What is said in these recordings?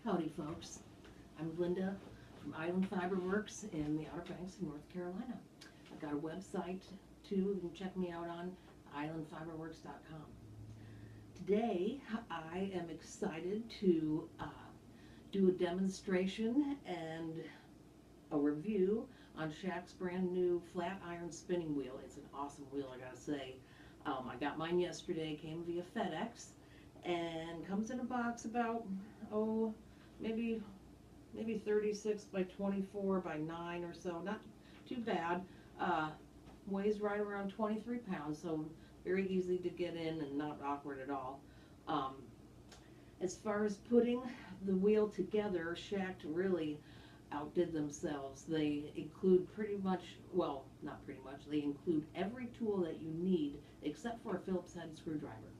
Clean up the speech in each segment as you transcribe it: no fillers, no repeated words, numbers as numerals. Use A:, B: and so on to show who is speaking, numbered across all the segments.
A: Howdy folks, I'm Linda from Island Fiber Works in the Outer Banks of North Carolina. I've got a website too, you can check me out on islandfiberworks.com. Today I am excited to do a demonstration and a review on Schacht's brand new Flatiron spinning wheel. It's an awesome wheel, I gotta say. I got mine yesterday, came via FedEx, and comes in a box about, maybe 36 by 24 by 9 or so. Not too bad. Weighs right around 23 pounds, so very easy to get in and not awkward at all. As far as putting the wheel together, Schacht really outdid themselves. They include pretty much, well, not pretty much, they include every tool that you need except for a Phillips head screwdriver.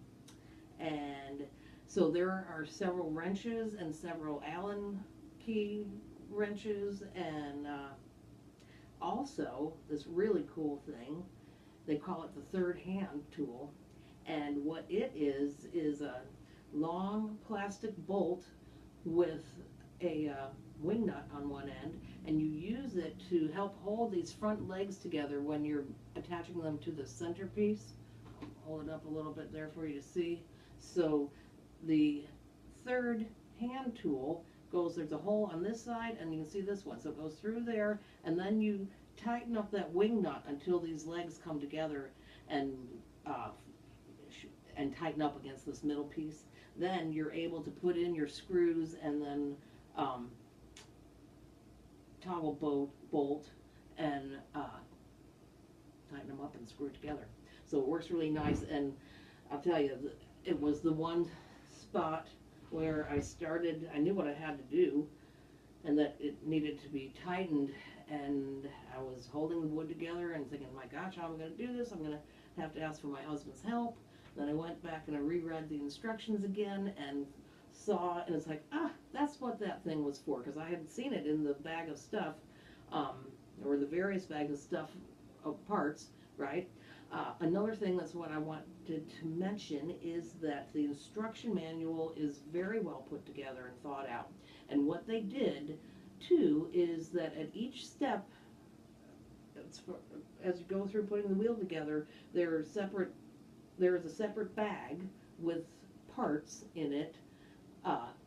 A: And so there are several wrenches and several Allen key wrenches, and also this really cool thing, they call it the third hand tool. And what it is a long plastic bolt with a wing nut on one end, and you use it to help hold these front legs together when you're attaching them to the centerpiece. I'll hold it up a little bit there for you to see. So the third hand tool goes, there's a hole on this side, and you can see this one, so it goes through there, and then you tighten up that wing nut until these legs come together and tighten up against this middle piece. Then you're able to put in your screws and then toggle bolt and tighten them up and screw it together. So it works really nice, and I'll tell you, it was the one spot where I started, I knew what I had to do and that it needed to be tightened, and I was holding the wood together and thinking, my gosh, how am I going to do this? I'm going to have to ask for my husband's help. Then I went back and I reread the instructions again and saw, and it's like, that's what that thing was for, because I had seen it in the bag of stuff, or the various bags of stuff, of parts, right? Another thing that's what I wanted to mention is that the instruction manual is very well put together and thought out. And what they did, too, is that at each step, as you go through putting the wheel together, there is a separate bag with parts in it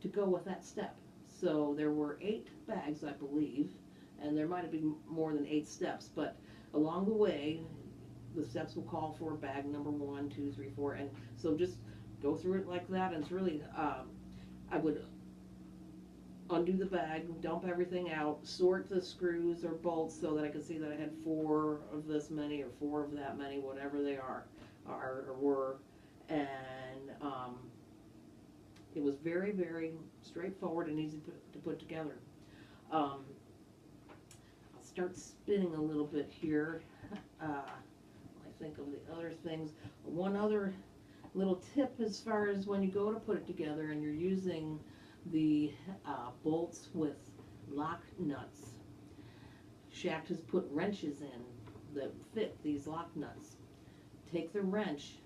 A: to go with that step. So there were 8 bags, I believe, and there might have been more than 8 steps, but along the way, the steps will call for bag number 1, 2, 3, 4, and so just go through it like that. And it's really, I would undo the bag, dump everything out, sort the screws or bolts so that I could see that I had 4 of this many or 4 of that many, whatever they are or were, and it was very, very straightforward and easy to put together. I'll start spinning a little bit here. Think of the other things. One other little tip as far as when you go to put it together and you're using the bolts with lock nuts. Schacht has put wrenches in that fit these lock nuts. Take the wrench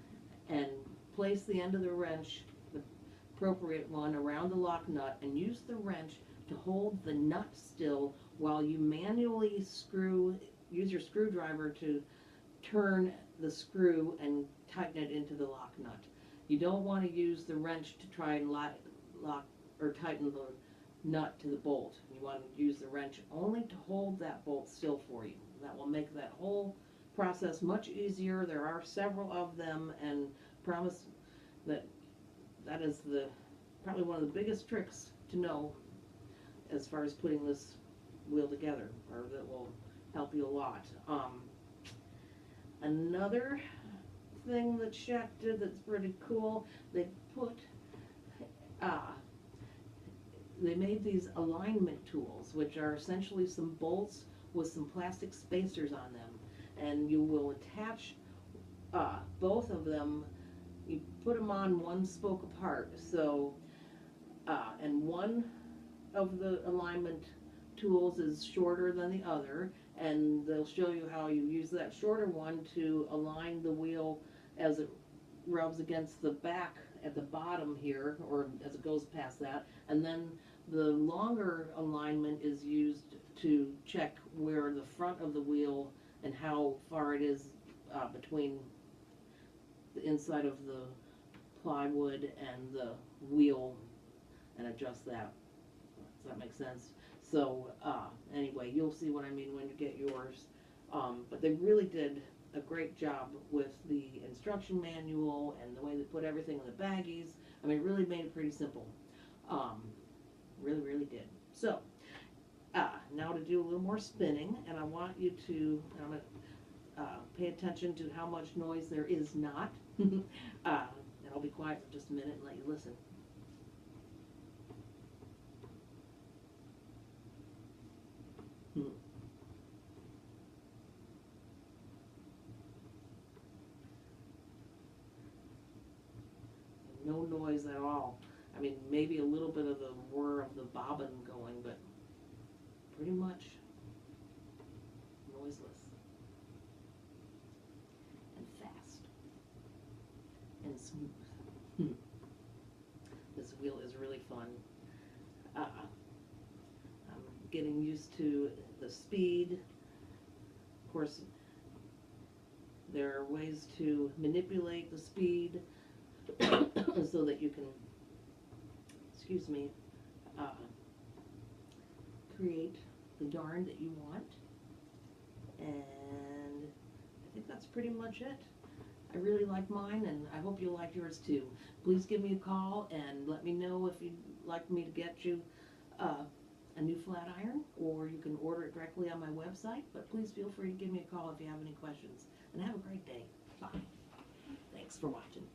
A: and place the end of the wrench, the appropriate one, around the lock nut, and use the wrench to hold the nut still while you manually use your screwdriver to turn the screw and tighten it into the lock nut. You don't want to use the wrench to try and lock or tighten the nut to the bolt. You want to use the wrench only to hold that bolt still for you. That will make that whole process much easier. There are several of them, and promise that is probably one of the biggest tricks to know as far as putting this wheel together, or that will help you a lot. Another thing that Schacht did that's pretty cool, they made these alignment tools, which are essentially some bolts with some plastic spacers on them, and you will attach both of them. You put them on one spoke apart, so and one of the alignment tools is shorter than the other, and they'll show you how you use that shorter one to align the wheel as it rubs against the back at the bottom here, or as it goes past that, and then the longer alignment is used to check where the front of the wheel and how far it is between the inside of the plywood and the wheel, and adjust that. Does that make sense? So anyway, you'll see what I mean when you get yours. But they really did a great job with the instruction manual and the way they put everything in the baggies. I mean, it really made it pretty simple. Really, really did. So now to do a little more spinning, and I want you to, I'm going to pay attention to how much noise there is not. And I'll be quiet for just a minute and let you listen. No noise at all. I mean, maybe a little bit of the whir of the bobbin going, but pretty much noiseless and fast and smooth. This wheel is really fun. I'm getting used to the speed. Of course, there are ways to manipulate the speed so that you can, excuse me, create the yarn that you want. And I think that's pretty much it. I really like mine, and I hope you'll like yours too. Please give me a call and let me know if you'd like me to get you a new flat iron, or you can order it directly on my website. But please feel free to give me a call if you have any questions. And have a great day. Bye. Thanks for watching.